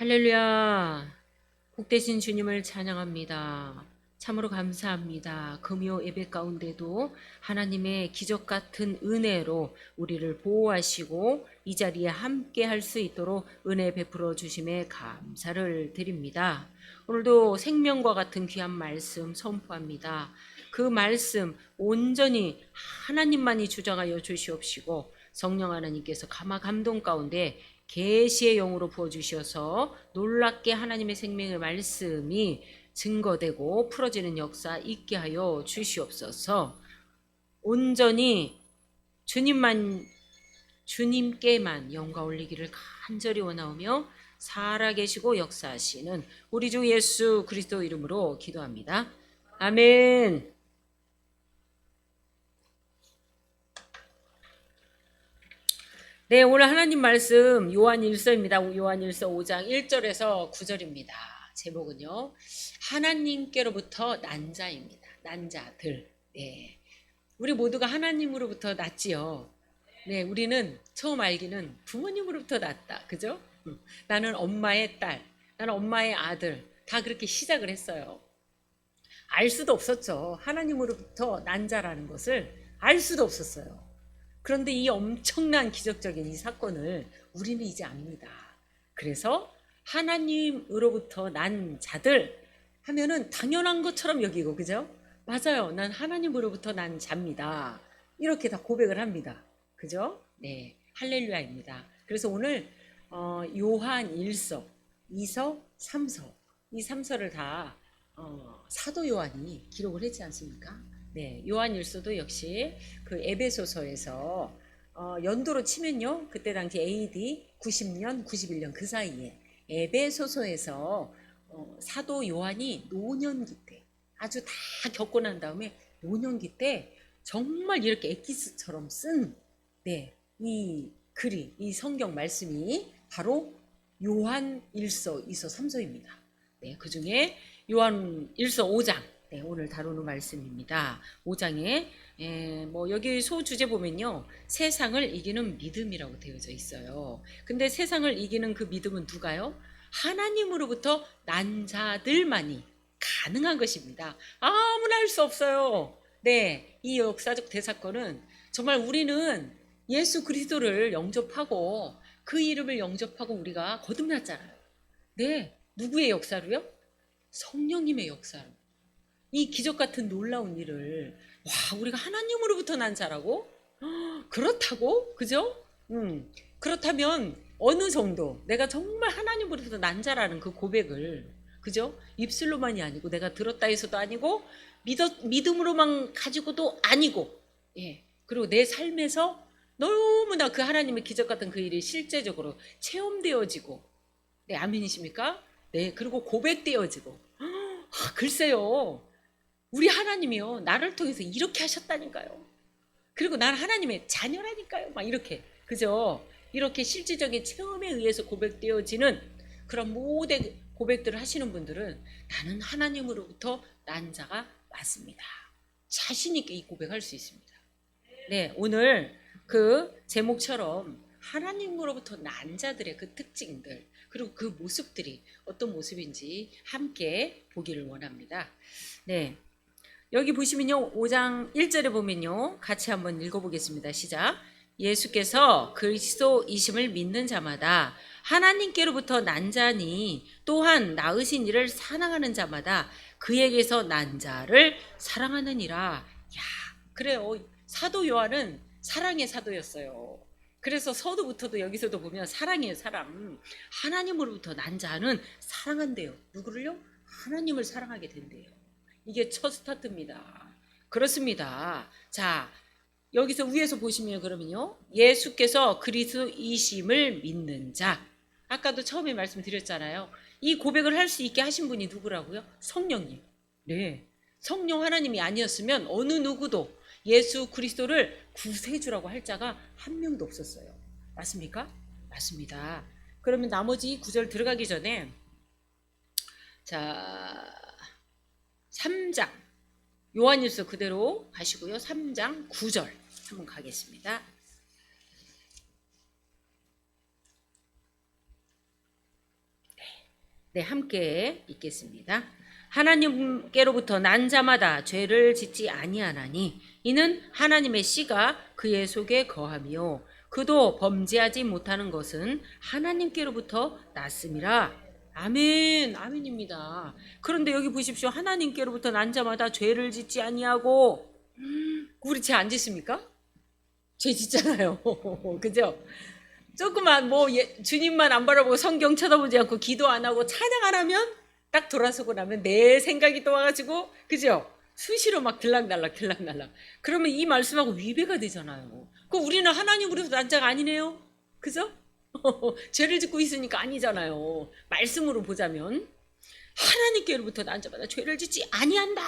할렐루야. 복되신 주님을 찬양합니다. 참으로 감사합니다. 금요 예배 가운데도 하나님의 기적 같은 은혜로 우리를 보호하시고 이 자리에 함께 할 수 있도록 은혜 베풀어 주심에 감사를 드립니다. 오늘도 생명과 같은 귀한 말씀 선포합니다. 그 말씀 온전히 하나님만이 주장하여 주시옵시고 성령 하나님께서 감화 감동 가운데 계시의 영으로 부어주셔서 놀랍게 하나님의 생명의 말씀이 증거되고 풀어지는 역사 있게 하여 주시옵소서. 온전히 주님께만 영광 올리기를 간절히 원하오며 살아계시고 역사하시는 우리 주 예수 그리스도 이름으로 기도합니다. 아멘. 네, 오늘 하나님 말씀 요한일서입니다. 요한일서 5장 1절에서 9절입니다. 제목은요, 하나님께로부터 난 자입니다. 난 자들. 네, 우리 모두가 하나님으로부터 났지요. 네, 우리는 처음 알기는 부모님으로부터 났다. 그죠? 나는 엄마의 딸, 나는 엄마의 아들. 다 그렇게 시작을 했어요. 알 수도 없었죠. 하나님으로부터 난 자라는 것을 알 수도 없었어요. 그런데 이 엄청난 기적적인 이 사건을 우리는 이제 압니다. 그래서 하나님으로부터 난 자들 하면은 당연한 것처럼 여기고, 그죠? 맞아요. 난 하나님으로부터 난 자입니다. 이렇게 다 고백을 합니다. 그죠? 네. 할렐루야입니다. 그래서 오늘 요한 1서, 2서, 3서 이 3서를 다 사도 요한이 기록을 했지 않습니까? 네, 요한일서도 역시 그 에베소서에서 연도로 치면요, 그때 당시 AD 90년, 91년 그 사이에 에베소서에서 사도 요한이 노년기 때 아주 다 겪고 난 다음에 노년기 때 정말 이렇게 엑기스처럼 쓴 네, 이 글이 이 성경 말씀이 바로 요한 1서, 2서, 3서입니다. 네, 그 중에 요한 1서 5장 네, 오늘 다루는 말씀입니다. 5장에 뭐 여기 소주제 보면요, 세상을 이기는 믿음이라고 되어져 있어요. 근데 세상을 이기는 그 믿음은 누가요? 하나님으로부터 난 자들만이 가능한 것입니다. 아무나 할 수 없어요. 네, 이 역사적 대사건은 정말 우리는 예수 그리스도를 영접하고 그 이름을 영접하고 우리가 거듭났잖아요. 네, 누구의 역사로요? 성령님의 역사로. 이 기적 같은 놀라운 일을 우리가 하나님으로부터 난 자라고? 그렇다고? 그죠? 그렇다면 어느 정도 내가 정말 하나님으로부터 난 자라는 그 고백을, 그죠? 입술로만이 아니고 내가 들었다 해서도 아니고 믿음으로만 가지고도 아니고, 예, 그리고 내 삶에서 너무나 그 하나님의 기적 같은 그 일이 실제적으로 체험되어지고, 네, 아멘이십니까? 네, 그리고 고백되어지고, 글쎄요, 우리 하나님이요, 나를 통해서 이렇게 하셨다니까요. 그리고 난 하나님의 자녀라니까요. 막 이렇게, 그죠? 이렇게 실질적인 체험에 의해서 고백되어지는 그런 모든 고백들을 하시는 분들은 나는 하나님으로부터 난 자가 맞습니다. 자신 있게 이 고백할 수 있습니다. 네, 오늘 그 제목처럼 하나님으로부터 난 자들의 그 특징들, 그리고 그 모습들이 어떤 모습인지 함께 보기를 원합니다. 네, 여기 보시면요, 5장 1절에 보면요, 같이 한번 읽어보겠습니다. 시작. 예수께서 그리스도이심을 믿는 자마다 하나님께로부터 난 자니 또한 낳으신 이를 사랑하는 자마다 그에게서 난 자를 사랑하느니라. 야, 그래요. 사도 요한은 사랑의 사도였어요. 그래서 서두부터도 여기서도 보면 사랑이에요, 사랑. 하나님으로부터 난 자는 사랑한대요. 누구를요? 하나님을 사랑하게 된대요. 이게 첫 스타트입니다. 그렇습니다. 자, 여기서 위에서 보시면 그러면요, 예수께서 그리스도이심을 믿는 자. 아까도 처음에 말씀드렸잖아요. 이 고백을 할 수 있게 하신 분이 누구라고요? 성령님. 네, 성령 하나님이 아니었으면 어느 누구도 예수 그리스도를 구세주라고 할 자가 한 명도 없었어요. 맞습니까? 맞습니다. 그러면 나머지 구절 들어가기 전에 자, 3장 요한일서 그대로 가시고요. 3장 9절 한번 가겠습니다. 네. 네, 함께 읽겠습니다. 하나님께로부터 난 자마다 죄를 짓지 아니하나니 이는 하나님의 씨가 그의 속에 거하며 그도 범죄하지 못하는 것은 하나님께로부터 났음이라. 아멘, 아멘입니다. 그런데 여기 보십시오. 하나님께로부터 난 자마다 죄를 짓지 아니하고, 우리 죄 안 짓습니까? 죄 짓잖아요. 그죠? 조그만 주님만 안 바라보고 성경 쳐다보지 않고 기도 안 하고 찬양 안 하면 딱 돌아서고 나면 내 생각이 또 와가지고, 그죠? 수시로 막 들락날락 들락날락. 그러면 이 말씀하고 위배가 되잖아요. 그 우리는 하나님으로서 난 자가 아니네요. 그죠? 죄를 짓고 있으니까 아니잖아요. 말씀으로 보자면 하나님께로부터 난 자마다 죄를 짓지 아니한다.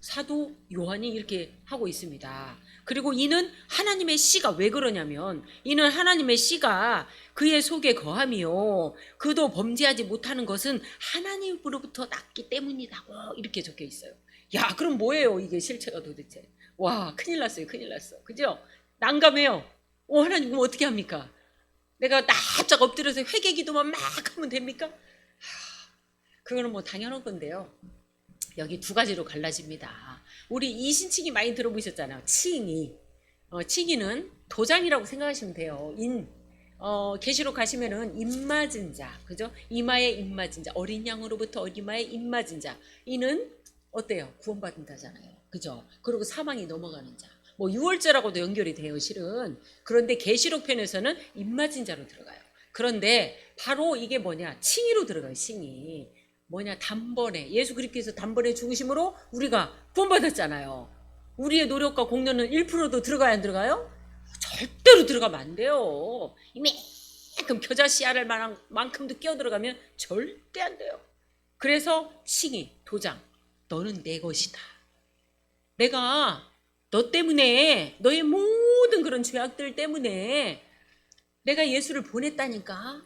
사도 요한이 이렇게 하고 있습니다. 그리고 이는 하나님의 씨가, 왜 그러냐면 이는 하나님의 씨가 그의 속에 거하며 그도 범죄하지 못하는 것은 하나님으로부터 났기 때문이라고 이렇게 적혀 있어요. 야, 그럼 뭐예요 이게 실체가 도대체? 와, 큰일 났어요. 큰일 났어. 그죠? 난감해요. 하나님 그럼 어떻게 합니까? 내가 납작 엎드려서 회개 기도만 막 하면 됩니까? 그거는 뭐 당연한 건데요. 여기 두 가지로 갈라집니다. 우리 이신칭이 많이 들어보셨잖아요. 칭이. 칭이는 도장이라고 생각하시면 돼요. 계시록 가시면은 입 맞은 자, 그죠? 이마에 입 맞은 자, 어린 양으로부터 어리마에 입 맞은 자. 이는 어때요? 구원받는다잖아요. 그죠? 그리고 사망이 넘어가는 자. 뭐 유월절하고도 연결이 돼요, 실은. 그런데 계시록 편에서는 입 맞은 자로 들어가요. 그런데 바로 이게 뭐냐? 칭의로 들어가요, 칭의. 뭐냐? 단번에, 예수 그리스도께서 단번에 죽으심으로 우리가 구원받았잖아요. 우리의 노력과 공로는 1%도 들어가야 안 들어가요? 절대로 들어가면 안 돼요. 이만큼 겨자 씨알을 만큼도 끼어 들어가면 절대 안 돼요. 그래서 칭의, 도장, 너는 내 것이다. 내가 너 때문에, 너의 모든 그런 죄악들 때문에 내가 예수를 보냈다니까.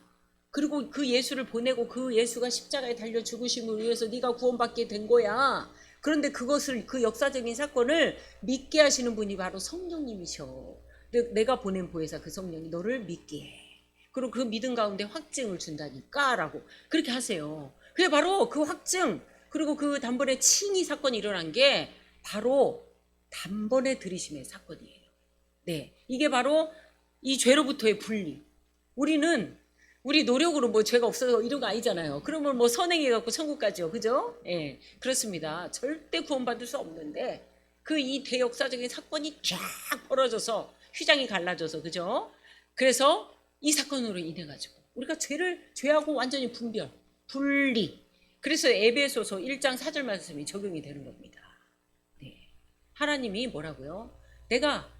그리고 그 예수를 보내고 그 예수가 십자가에 달려 죽으심을 위해서 네가 구원받게 된 거야. 그런데 그것을, 그 역사적인 사건을 믿게 하시는 분이 바로 성령님이셔. 내가 보낸 보혜사 그 성령이 너를 믿게 해. 그리고 그 믿음 가운데 확증을 준다니까 라고 그렇게 하세요. 그게 바로 그 확증, 그리고 그 단번에 칭의 사건이 일어난 게 바로 단번에 들이심의 사건이에요. 네, 이게 바로 이 죄로부터의 분리. 우리 노력으로 뭐 죄가 없어서 이런 거 아니잖아요. 그러면 뭐 선행해갖고 천국 가죠. 그죠? 예, 그렇습니다. 절대 구원받을 수 없는데 그 이 대역사적인 사건이 쫙 벌어져서 휘장이 갈라져서, 그죠? 그래서 이 사건으로 인해가지고 우리가 죄하고 완전히 분리. 그래서 에베소서 1장 4절 말씀이 적용이 되는 겁니다. 네. 하나님이 뭐라고요? 내가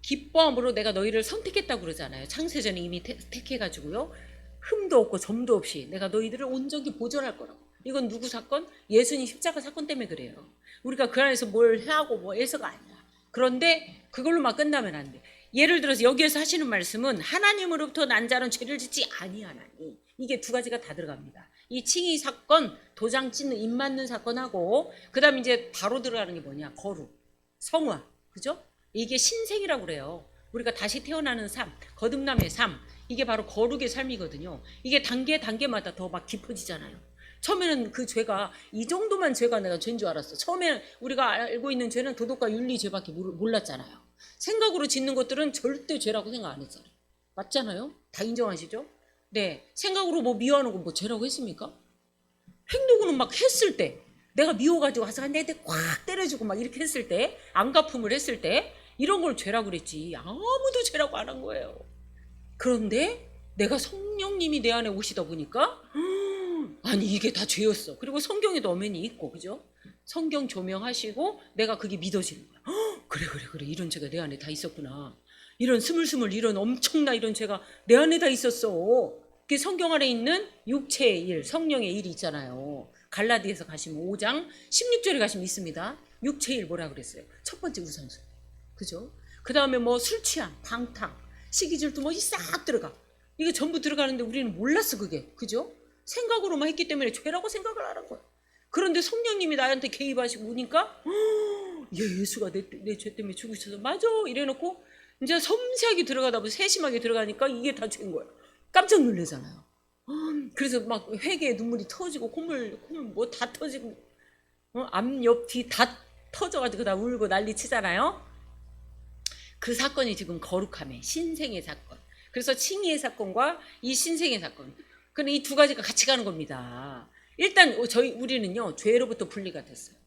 기뻐함으로 내가 너희를 선택했다고 그러잖아요. 창세전에 이미 택해가지고요. 흠도 없고 점도 없이 내가 너희들을 온전히 보존할 거라고. 이건 누구 사건? 예수님 십자가 사건 때문에 그래요. 우리가 그 안에서 뭘 해하고 뭐 해서가 아니라. 그런데 그걸로만 끝나면 안 돼. 예를 들어서 여기에서 하시는 말씀은 하나님으로부터 난 자는 죄를 짓지 아니하나니, 이게 두 가지가 다 들어갑니다. 이 칭의 사건, 도장 찍는 입 맞는 사건하고, 그 다음 이제 바로 들어가는 게 뭐냐? 거룩, 성화, 그죠? 이게 신생이라고 그래요. 우리가 다시 태어나는 삶, 거듭남의 삶, 이게 바로 거룩의 삶이거든요. 이게 단계마다 더 막 깊어지잖아요. 처음에는 그 죄가 이 정도만 죄가 내가 죄인 줄 알았어. 처음에는 우리가 알고 있는 죄는 도덕과 윤리 죄밖에 몰랐잖아요. 생각으로 짓는 것들은 절대 죄라고 생각 안 했잖아요. 맞잖아요? 다 인정하시죠? 네, 생각으로 뭐 미워하는 거 뭐 죄라고 했습니까? 행동으로 막 했을 때, 내가 미워가지고 와서 내한테 꽉 때려주고 막 이렇게 했을 때, 안갚음을 했을 때, 이런 걸 죄라고 그랬지. 아무도 죄라고 안 한 거예요. 그런데 내가 성령님이 내 안에 오시다 보니까 아니 이게 다 죄였어. 그리고 성경에도 엄연히 있고, 그죠? 성경 조명하시고 내가 그게 믿어지는 거야. 그래 이런 죄가 내 안에 다 있었구나. 이런 스물스물 이런 엄청나 이런 죄가 내 안에 다 있었어. 그 성경 안에 있는 육체의 일, 성령의 일이 있잖아요. 갈라디아서 가시면 5장 16절에 가시면 있습니다. 육체의 일 뭐라 그랬어요? 첫 번째 우상숭배, 그죠? 그 다음에 뭐 술 취함, 방탕, 시기질투 뭐 싹 들어가. 이게 전부 들어가는데 우리는 몰랐어 그게, 그죠? 생각으로만 했기 때문에 죄라고 생각을 안 한 거야. 그런데 성령님이 나한테 개입하시고 오니까 예수가 내 죄 때문에 죽으셔서 맞아 이래놓고 이제 섬세하게 들어가다 보면 세심하게 들어가니까 이게 다 죄인 거야. 깜짝 놀라잖아요. 그래서 막 회개에 눈물이 터지고 콧물 뭐 다 터지고 앞, 옆, 뒤 다 터져가지고 다 울고 난리 치잖아요. 그 사건이 지금 거룩함의 신생의 사건. 그래서 칭의의 사건과 이 신생의 사건. 근데 이 두 가지가 같이 가는 겁니다. 일단 우리는요 죄로부터 분리가 됐어요.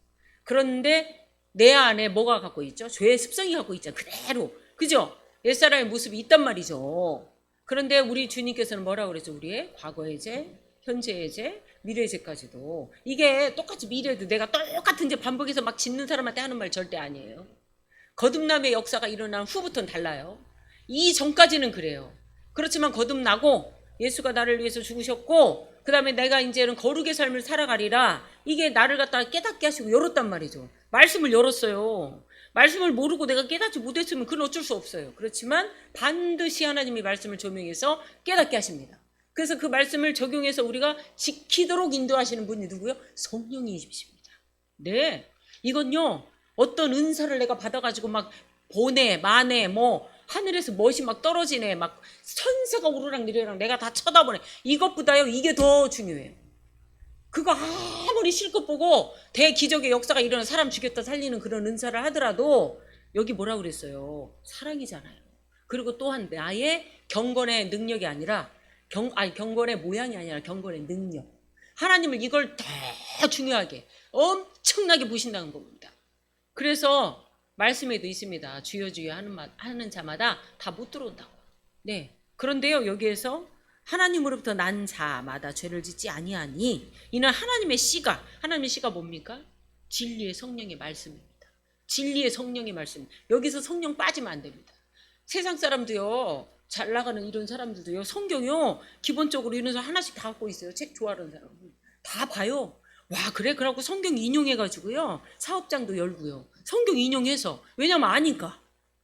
그런데 내 안에 뭐가 갖고 있죠? 죄의 습성이 갖고 있죠. 그대로. 그죠? 옛사람의 모습이 있단 말이죠. 그런데 우리 주님께서는 뭐라고 그랬죠? 우리의 과거의 죄, 현재의 죄, 미래의 죄까지도. 이게 똑같이 미래도 내가 똑같은 죄 반복해서 막 짓는 사람한테 하는 말 절대 아니에요. 거듭남의 역사가 일어난 후부터는 달라요. 이 전까지는 그래요. 그렇지만 거듭나고 예수가 나를 위해서 죽으셨고 그 다음에 내가 이제는 거룩의 삶을 살아가리라. 이게 나를 갖다가 깨닫게 하시고 열었단 말이죠. 말씀을 열었어요. 말씀을 모르고 내가 깨닫지 못했으면 그건 어쩔 수 없어요. 그렇지만 반드시 하나님이 말씀을 조명해서 깨닫게 하십니다. 그래서 그 말씀을 적용해서 우리가 지키도록 인도하시는 분이 누구요? 성령이십니다. 네, 이건요 어떤 은사를 내가 받아가지고 막 보내 만에 뭐 하늘에서 멋이 막 떨어지네 막 천사가 오르락 내리락 내가 다 쳐다보네 이것보다요 이게 더 중요해요. 그거 아무리 실컷 보고 대기적의 역사가 일어나 사람 죽였다 살리는 그런 은사를 하더라도 여기 뭐라고 그랬어요? 사랑이잖아요. 그리고 또한 나의 경건의 능력이 아니라 경건의 모양이 아니라 경건의 능력. 하나님을 이걸 더 중요하게 엄청나게 보신다는 겁니다. 그래서 말씀에도 있습니다. 주여 주여 하는 자마다 다 못 들어온다고. 네. 그런데요 여기에서 하나님으로부터 난 자마다 죄를 짓지 아니하니 이는 하나님의 씨가 뭡니까? 진리의 성령의 말씀입니다. 진리의 성령의 말씀. 여기서 성령 빠지면 안 됩니다. 세상 사람도요 잘 나가는 이런 사람들도요 성경요 기본적으로 이런 사람 하나씩 다 갖고 있어요. 책 좋아하는 사람 다 봐요. 와 그래? 그러고 성경 인용해가지고요 사업장도 열고요 성경 인용해서. 왜냐면 아니까.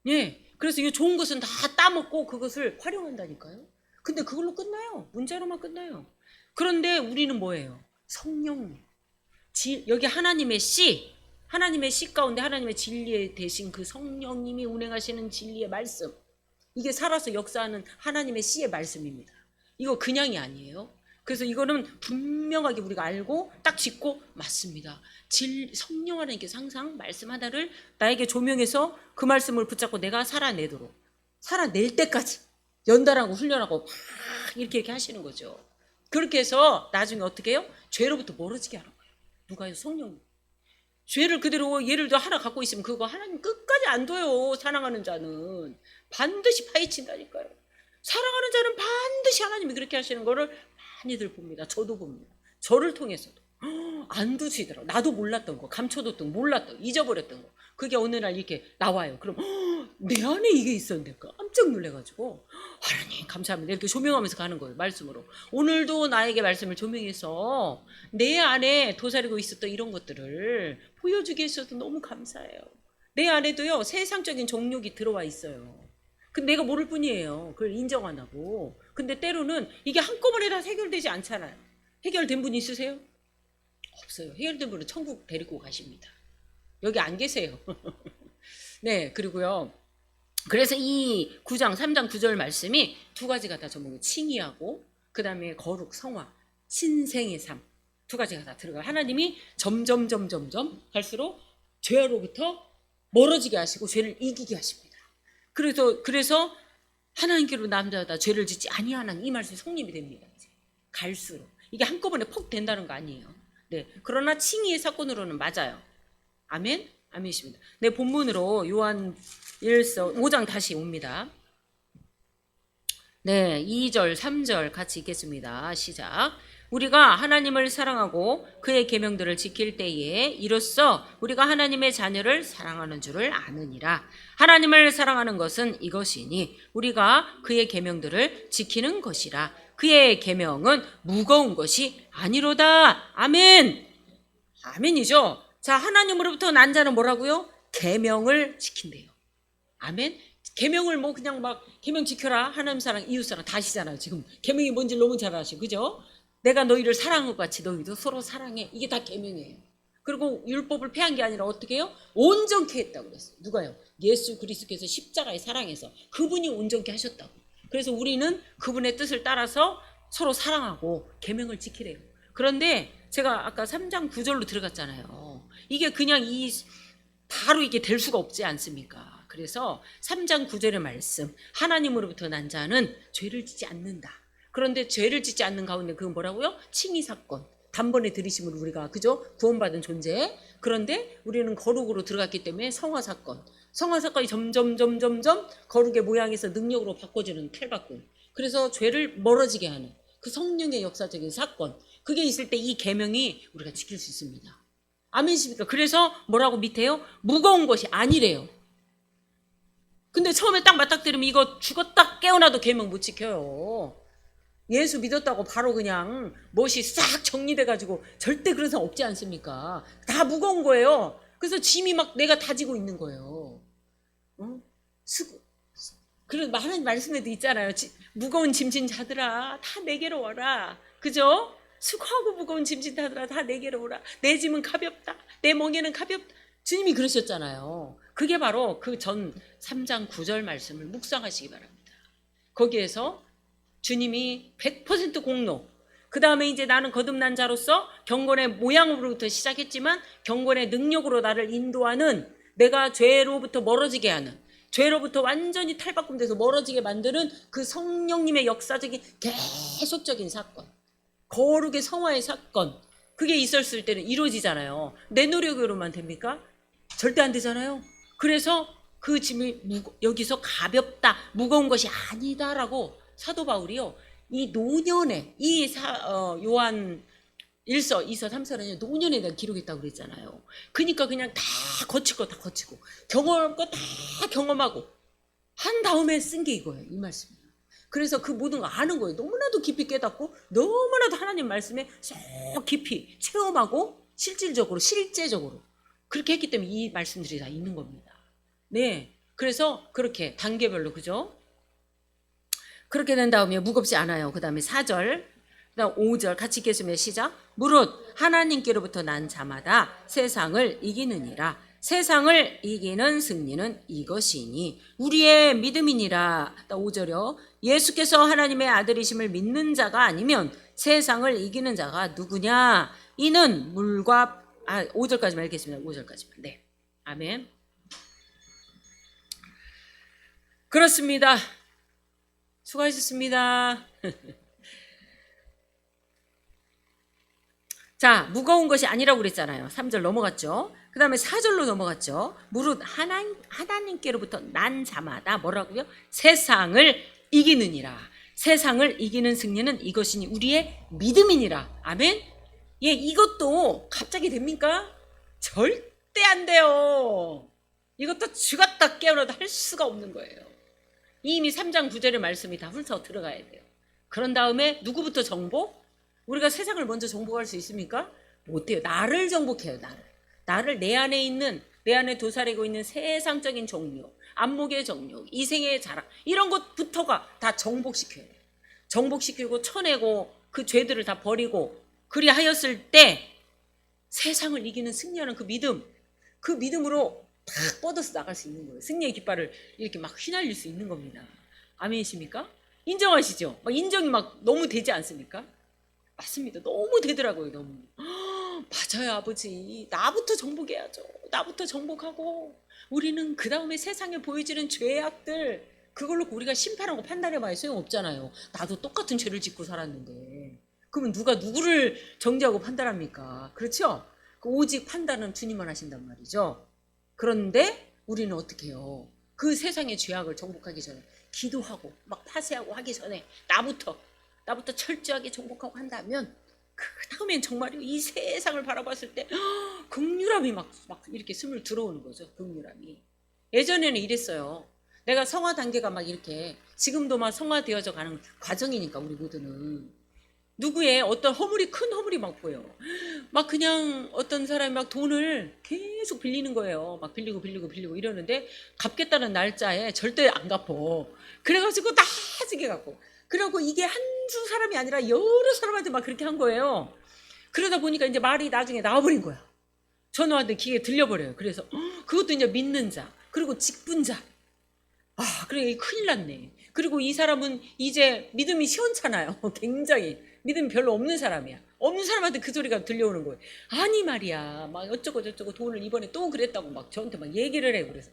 예. 그래서 이 좋은 것은 다 따먹고 그것을 활용한다니까요. 근데 그걸로 끝나요. 문자로만 끝나요. 그런데 우리는 뭐예요? 성령님. 여기 하나님의 씨 가운데 하나님의 진리에 대신 그 성령님이 운행하시는 진리의 말씀. 이게 살아서 역사하는 하나님의 씨의 말씀입니다. 이거 그냥이 아니에요. 그래서 이거는 분명하게 우리가 알고 딱 짚고 맞습니다. 성령 하나님께서 항상 말씀 하나를 나에게 조명해서 그 말씀을 붙잡고 내가 살아낼 때까지 연달하고 훈련하고 막 이렇게 하시는 거죠. 그렇게 해서 나중에 어떻게 해요? 죄로부터 멀어지게 하는 거예요. 누가요? 성령님. 죄를 그대로 예를 들어 하나 갖고 있으면 그거 하나님 끝까지 안 둬요. 사랑하는 자는 반드시 파헤친다니까요. 사랑하는 자는 반드시 하나님이 그렇게 하시는 거를 많이들 봅니다. 저도 봅니다. 저를 통해서도 안 두시더라고. 나도 몰랐던 거, 감춰뒀던 거, 몰랐던 거, 잊어버렸던 거. 그게 어느 날 이렇게 나와요. 그럼 내 안에 이게 있었는데 깜짝 놀래가지고 하나님 감사합니다. 이렇게 조명하면서 가는 거예요. 말씀으로. 오늘도 나에게 말씀을 조명해서 내 안에 도사리고 있었던 이런 것들을 보여주게 해주셔서 너무 감사해요. 내 안에도요 세상적인 정욕이 들어와 있어요. 근데 내가 모를 뿐이에요. 그걸 인정 안 하고. 근데 때로는 이게 한꺼번에 다 해결되지 않잖아요. 해결된 분 있으세요? 없어요. 해결된 분은 천국 데리고 가십니다. 여기 안 계세요. 네, 그리고요. 그래서 이 9장, 3장 9절 말씀이 두 가지가 다 전부 칭의하고 그 다음에 거룩, 성화, 신생의 삶 두 가지가 다 들어가요. 하나님이 점점 갈수록 죄로부터 멀어지게 하시고 죄를 이기게 하십니다. 그래서 하나님께로 남자다 죄를 짓지 아니하는 이 말씀이 성립이 됩니다. 갈수록 이게 한꺼번에 퍽 된다는 거 아니에요. 네, 그러나 칭의의 사건으로는 맞아요. 아멘, 아멘이십니다. 네, 본문으로 요한 5장 다시 옵니다. 네, 2절, 3절 같이 읽겠습니다. 시작. 우리가 하나님을 사랑하고 그의 계명들을 지킬 때에 이로써 우리가 하나님의 자녀를 사랑하는 줄을 아느니라. 하나님을 사랑하는 것은 이것이니 우리가 그의 계명들을 지키는 것이라. 그의 계명은 무거운 것이 아니로다. 아멘. 아멘이죠. 자, 하나님으로부터 난 자는 뭐라고요? 계명을 지킨대요. 아멘. 계명을 뭐 그냥 막 계명 지켜라 하나님 사랑 이웃 사랑 다 하시잖아요. 지금 계명이 뭔지 너무 잘 아시고 그죠? 내가 너희를 사랑한 것 같이 너희도 서로 사랑해. 이게 다 계명이에요. 그리고 율법을 폐한 게 아니라 어떻게 해요? 온전케 했다고 그랬어요. 누가요? 예수 그리스도께서 십자가에 사랑해서 그분이 온전케 하셨다고. 그래서 우리는 그분의 뜻을 따라서 서로 사랑하고 계명을 지키래요. 그런데 제가 아까 3장 9절로 들어갔잖아요. 이게 그냥 바로 이게 될 수가 없지 않습니까? 그래서 3장 9절의 말씀, 하나님으로부터 난 자는 죄를 짓지 않는다. 그런데 죄를 짓지 않는 가운데 그건 뭐라고요? 칭의 사건, 단번에 들이심으로 우리가 그죠? 구원받은 존재. 그런데 우리는 거룩으로 들어갔기 때문에 성화 사건이 점점 거룩의 모양에서 능력으로 바꿔주는 탈바꿈. 그래서 죄를 멀어지게 하는 그 성령의 역사적인 사건. 그게 있을 때 이 계명이 우리가 지킬 수 있습니다. 아멘이십니까? 그래서 뭐라고 밑에요? 무거운 것이 아니래요. 근데 처음에 딱 맞닥뜨리면 이거 죽었다 깨어나도 계명 못 지켜요. 예수 믿었다고 바로 그냥 멋이 싹 정리돼가지고 절대 그런 사람 없지 않습니까? 다 무거운 거예요. 그래서 짐이 막 내가 다지고 있는 거예요. 그런 하나님 말씀에도 있잖아요. 무거운 짐진 자들아 다 내게로 와라. 그죠? 수고하고 무거운 짐진 자들아 다 내게로 오라. 내 짐은 가볍다. 내 멍에는 가볍다. 주님이 그러셨잖아요. 그게 바로 그 전 3장 9절 말씀을 묵상하시기 바랍니다. 거기에서 주님이 100% 공로, 그 다음에 이제 나는 거듭난 자로서 경건의 모양으로부터 시작했지만 경건의 능력으로 나를 인도하는, 내가 죄로부터 멀어지게 하는, 죄로부터 완전히 탈바꿈돼서 멀어지게 만드는 그 성령님의 역사적인 계속적인 사건, 거룩의 성화의 사건, 그게 있었을 때는 이루어지잖아요. 내 노력으로만 됩니까? 절대 안 되잖아요. 그래서 그 짐이 여기서 가볍다, 무거운 것이 아니다라고 사도 바울이요, 이 노년에 요한 1서, 2서, 3서는 노년에 대한 기록했다고 그랬잖아요. 그러니까 그냥 다 거칠 거 다 거치고 경험할 거 다 경험하고 한 다음에 쓴 게 이거예요. 이 말씀이에요. 그래서 그 모든 거 아는 거예요. 너무나도 깊이 깨닫고 너무나도 하나님 말씀에 쏙 깊이 체험하고 실제적으로 그렇게 했기 때문에 이 말씀들이 다 있는 겁니다. 네, 그래서 그렇게 단계별로, 그죠? 그렇게 된 다음에 무겁지 않아요. 그 다음에 4절, 그 다음 5절 같이 읽겠습니다. 시작. 무릇 하나님께로부터 난 자마다 세상을 이기느니라. 세상을 이기는 승리는 이것이니 우리의 믿음이니라. 5절이요. 예수께서 하나님의 아들이심을 믿는 자가 아니면 세상을 이기는 자가 누구냐? 이는 물과 5절까지만 읽겠습니다. 5절까지만. 네, 아멘. 그렇습니다. 수고하셨습니다. 자, 무거운 것이 아니라고 그랬잖아요. 3절 넘어갔죠. 그 다음에 4절로 넘어갔죠. 무릇 하나님께로부터 난 자마다 뭐라고요? 세상을 이기느니라. 세상을 이기는 승리는 이것이니 우리의 믿음이니라. 아멘. 예, 이것도 갑자기 됩니까? 절대 안 돼요. 이것도 죽었다 깨어나도 할 수가 없는 거예요. 이미 3장 9절의 말씀이 다 훑어 들어가야 돼요. 그런 다음에 누구부터 정복? 우리가 세상을 먼저 정복할 수 있습니까? 못해요. 나를 정복해요. 나를 내 안에 도사리고 있는 세상적인 정욕, 안목의 정욕, 이생의 자랑, 이런 것부터가 다 정복시켜야 돼요. 정복시키고 쳐내고 그 죄들을 다 버리고 그리하였을 때 세상을 이기는 승리하는 그 믿음으로 딱 뻗어서 나갈 수 있는 거예요. 승리의 깃발을 이렇게 막 휘날릴 수 있는 겁니다. 아멘이십니까? 인정하시죠? 막 인정이 막 너무 되지 않습니까? 맞습니다. 너무 되더라고요. 너무. 맞아요, 아버지. 나부터 정복해야죠. 나부터 정복하고 우리는 그 다음에 세상에 보여지는 죄악들, 그걸로 우리가 심판하고 판단해봐야 소용없잖아요. 나도 똑같은 죄를 짓고 살았는데. 그러면 누가 누구를 정죄하고 판단합니까? 그렇죠? 오직 판단은 주님만 하신단 말이죠. 그런데 우리는 어떻게 해요? 그 세상의 죄악을 정복하기 전에 기도하고 막 파쇄하고 하기 전에 나부터 철저하게 정복하고 한다면 그 다음엔 정말요, 이 세상을 바라봤을 때 긍휼함이 막 이렇게 스물 들어오는 거죠. 긍휼함이. 예전에는 이랬어요. 내가 성화 단계가 막 이렇게, 지금도 막 성화되어져 가는 과정이니까 우리 모두는. 누구의 어떤 큰 허물이 막 보여. 막 그냥 어떤 사람이 막 돈을 계속 빌리는 거예요. 막 빌리고 이러는데 갚겠다는 날짜에 절대 안 갚어. 그래가지고 나중에 갚고. 그리고 이게 한두 사람이 아니라 여러 사람한테 막 그렇게 한 거예요. 그러다 보니까 이제 말이 나중에 나와버린 거야. 전화한테 귀에 들려버려요. 그래서 그것도 이제 믿는 자, 그리고 직분자. 그래, 큰일 났네. 그리고 이 사람은 이제 믿음이 시원찮아요. 굉장히 믿음이 별로 없는 사람이야. 없는 사람한테 그 소리가 들려오는 거예요. 아니 말이야, 막 어쩌고 저쩌고 돈을 이번에 또 그랬다고 막 저한테 막 얘기를 해. 그래서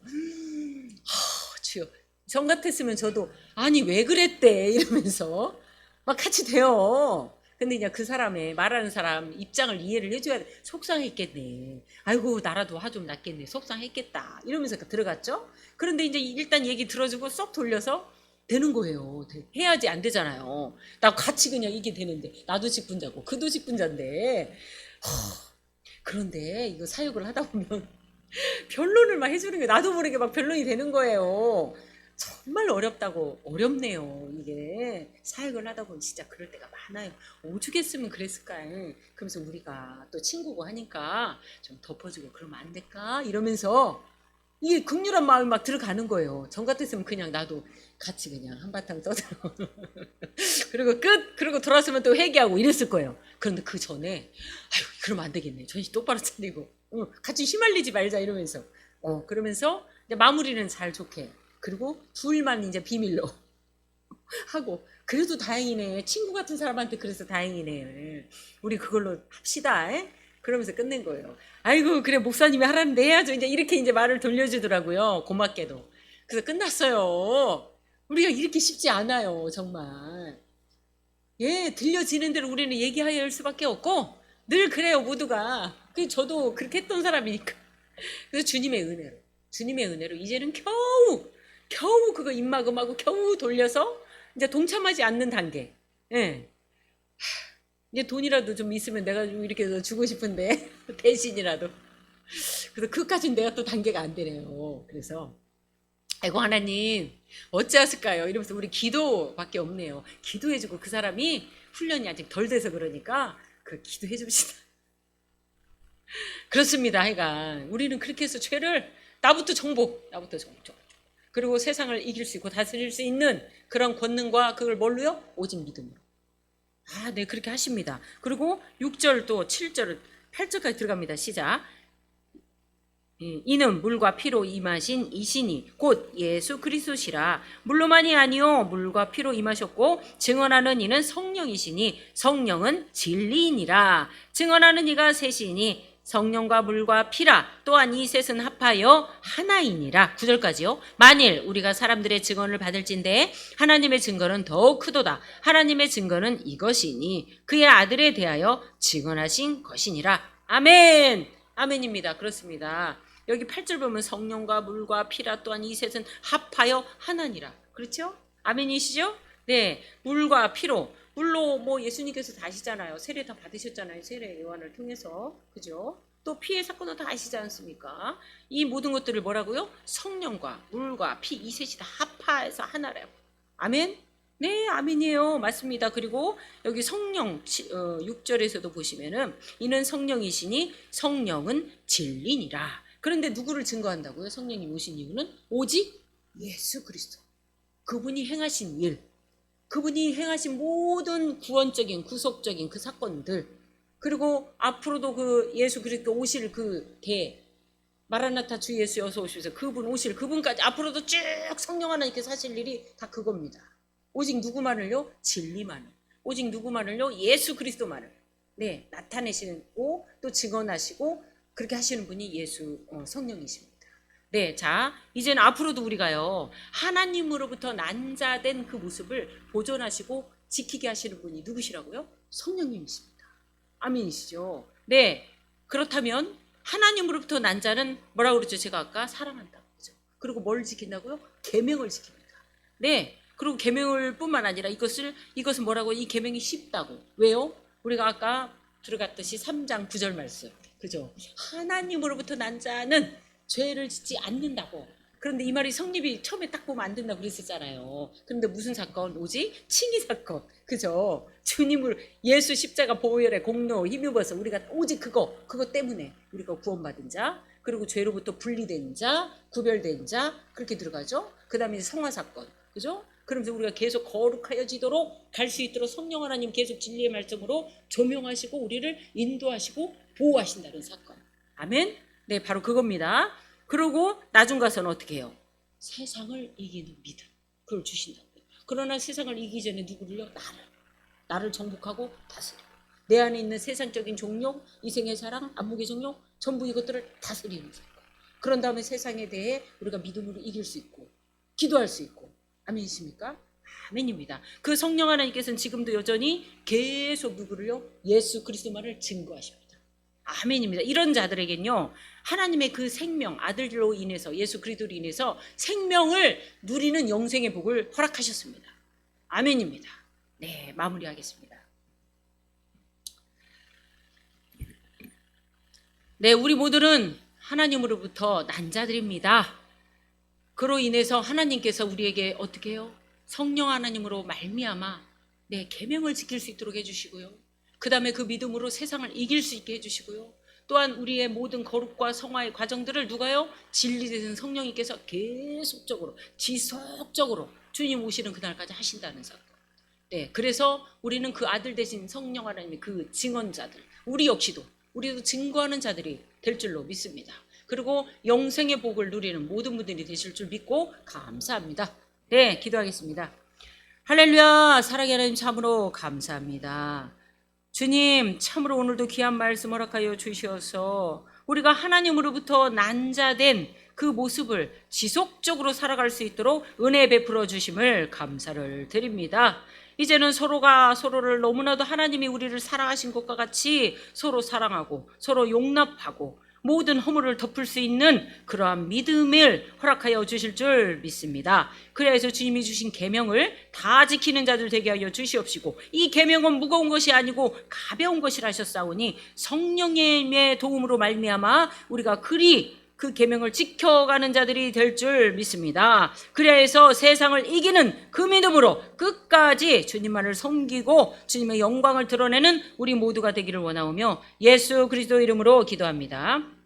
주여, 전 같았으면 저도 아니 왜 그랬대 이러면서 막 같이 돼요. 근데 이제 그 사람의 말하는 사람 입장을 이해를 해줘야 돼. 속상했겠네. 아이고 나라도 화 좀 났겠네. 속상했겠다. 이러면서 들어갔죠. 그런데 이제 일단 얘기 들어주고 쏙 돌려서 되는 거예요. 해야지 안 되잖아요. 나 같이 그냥 이게 되는데 나도 직분자고 그도 직분자인데. 그런데 이거 사역을 하다 보면 변론을 막 해주는 게 나도 모르게 막 변론이 되는 거예요. 정말 어렵다고 어렵네요. 이게 사역을 하다 보면 진짜 그럴 때가 많아요. 오죽했으면 그랬을까. 그러면서 우리가 또 친구고 하니까 좀 덮어주고 그러면 안 될까 이러면서 이게 극렬한 마음이 막 들어가는 거예요. 전 같았으면 그냥 나도 같이 그냥 한바탕 떠들어 그리고 끝. 그리고 돌아서면 또 회개하고 이랬을 거예요. 그런데 그 전에 아유 그러면 안 되겠네. 정신 똑바로 차리고 같이 휘말리지 말자 이러면서 그러면서 이제 마무리는 잘 좋게. 그리고 둘만 이제 비밀로 하고 그래도 다행이네. 친구 같은 사람한테 그래서 다행이네. 우리 그걸로 합시다. 그러면서 끝낸 거예요. 아이고 그래 목사님이 하라는데 해야죠. 이제 이렇게 이제 말을 돌려주더라고요. 고맙게도. 그래서 끝났어요. 우리가 이렇게 쉽지 않아요. 정말. 예, 들려지는 대로 우리는 얘기해야 할 수밖에 없고 늘 그래요. 모두가. 저도 그렇게 했던 사람이니까. 그래서 주님의 은혜로 이제는 겨우 그거 입막음하고 겨우 돌려서 이제 동참하지 않는 단계. 예. 이제 돈이라도 좀 있으면 내가 좀 이렇게 주고 싶은데 대신이라도. 그래서 그까지는 내가 또 단계가 안 되네요. 그래서 아이고 하나님 어찌하실까요? 이러면서 우리 기도밖에 없네요. 기도해주고 그 사람이 훈련이 아직 덜 돼서 그러니까 그 기도해 줍시다. 그렇습니다. 하여간 우리는 그렇게 해서 죄를 나부터 정복. 그리고 세상을 이길 수 있고 다스릴 수 있는 그런 권능과 그걸 뭘로요? 오직 믿음으로. 네, 그렇게 하십니다. 그리고 6절 또 7절, 8절까지 들어갑니다. 시작. 이는 물과 피로 임하신 이신이 곧 예수 그리스도시라. 물로만이 아니요 물과 피로 임하셨고 증언하는 이는 성령이시니 성령은 진리이니라. 증언하는 이가 셋이니 성령과 물과 피라. 또한 이 셋은 합하여 하나이니라. 9절까지요. 만일 우리가 사람들의 증언을 받을진대 하나님의 증거는 더욱 크도다. 하나님의 증거는 이것이니 그의 아들에 대하여 증언하신 것이니라. 아멘. 아멘입니다. 그렇습니다. 여기 8절 보면 성령과 물과 피라 또한 이 셋은 합하여 하나니라. 그렇죠? 아멘이시죠? 네, 물과 피로. 물로 뭐 예수님께서 다 아시잖아요. 세례 다 받으셨잖아요. 세례 요한을 통해서. 그죠? 또 피의 사건도 다 아시지 않습니까? 이 모든 것들을 뭐라고요? 성령과 물과 피 이 셋이 다 합하여서 하나라고. 아멘? 네, 아멘이에요. 맞습니다. 그리고 여기 성령 6절에서도 보시면은 이는 성령이시니 성령은 진리니라. 그런데 누구를 증거한다고요? 성령이 오신 이유는 오직 예수 그리스도. 그분이 행하신 일, 그분이 행하신 모든 구원적인 구속적인 그 사건들, 그리고 앞으로도 그 예수 그리스도 오실 그 마라나타 주 예수 어서 오시면서 그분 오실 그분까지 앞으로도 쭉 성령 하나님께서 하실 일이 다 그겁니다. 오직 누구만을요? 진리만을. 오직 누구만을요? 예수 그리스도만을. 네, 나타내시고 또 증언하시고 그렇게 하시는 분이 예수 성령이십니다. 네, 자 이제는 앞으로도 우리가요 하나님으로부터 난자된 그 모습을 보존하시고 지키게 하시는 분이 누구시라고요? 성령님이십니다. 아멘이시죠? 네, 그렇다면 하나님으로부터 난 자는 뭐라고 그랬죠? 제가 아까 사랑한다고 그랬죠. 그리고 뭘 지킨다고요? 계명을 지킵니다. 네, 그리고 계명을 뿐만 아니라 이것은 뭐라고? 이 계명이 쉽다고. 왜요? 우리가 아까 들어갔듯이 3장 9절 말씀. 그죠? 하나님으로부터 난 자는 죄를 짓지 않는다고. 그런데 이 말이 성립이 처음에 딱 보면 안 된다고 그랬었잖아요. 그런데 무슨 사건? 오직 칭의 사건. 그죠? 주님을 예수 십자가 보혈의 공로 힘입어서 우리가 오직 그거 때문에 우리가 구원받은 자, 그리고 죄로부터 분리된 자, 구별된 자, 그렇게 들어가죠. 그 다음에 성화 사건. 그죠? 그러면서 우리가 계속 거룩하여지도록 갈 수 있도록 성령 하나님 계속 진리의 말씀으로 조명하시고 우리를 인도하시고 보호하신다는 사건. 아멘? 네, 바로 그겁니다. 그리고 나중 가서는 어떻게 해요? 세상을 이기는 믿음. 그걸 주신다고요. 그러나 세상을 이기기 전에 누구를요? 나를 정복하고 다스려. 내 안에 있는 세상적인 종욕, 이생의 사랑, 안목의 종욕, 전부 이것들을 다스리는 거예요. 그런 다음에 세상에 대해 우리가 믿음으로 이길 수 있고 기도할 수 있고. 아멘이십니까? 아멘입니다. 그 성령 하나님께서는 지금도 여전히 계속 누구를요? 예수 그리스도만을 증거하십니다. 아멘입니다. 이런 자들에겐요, 하나님의 그 생명, 아들로 인해서, 예수 그리스도로 인해서 생명을 누리는 영생의 복을 허락하셨습니다. 아멘입니다. 네, 마무리하겠습니다. 네, 우리 모두는 하나님으로부터 난 자들입니다. 그로 인해서 하나님께서 우리에게 어떻게 해요? 성령 하나님으로 말미암아 계명을 지킬 수 있도록 해주시고요. 그 다음에 그 믿음으로 세상을 이길 수 있게 해주시고요. 또한 우리의 모든 거룩과 성화의 과정들을 누가요? 진리되신 성령님께서 계속적으로 지속적으로 주님 오시는 그날까지 하신다는 사건. 네, 그래서 우리는 그 아들 대신 성령 하나님의 그 증언자들, 우리도 증거하는 자들이 될 줄로 믿습니다. 그리고 영생의 복을 누리는 모든 분들이 되실 줄 믿고 감사합니다. 네, 기도하겠습니다. 할렐루야. 사랑의 하나님 참으로 감사합니다. 주님, 참으로 오늘도 귀한 말씀 허락하여 주셔서 우리가 하나님으로부터 난자된 그 모습을 지속적으로 살아갈 수 있도록 은혜 베풀어 주심을 감사를 드립니다. 이제는 서로가 서로를 너무나도 하나님이 우리를 사랑하신 것과 같이 서로 사랑하고 서로 용납하고 모든 허물을 덮을 수 있는 그러한 믿음을 허락하여 주실 줄 믿습니다. 그래서 주님이 주신 계명을 다 지키는 자들 되게 하여 주시옵시고, 이 계명은 무거운 것이 아니고 가벼운 것이라 하셨사오니 성령님의 도움으로 말미암아 우리가 그 계명을 지켜가는 자들이 될 줄 믿습니다. 그래서 세상을 이기는 그 믿음으로 끝까지 주님만을 섬기고 주님의 영광을 드러내는 우리 모두가 되기를 원하오며 예수 그리스도 이름으로 기도합니다.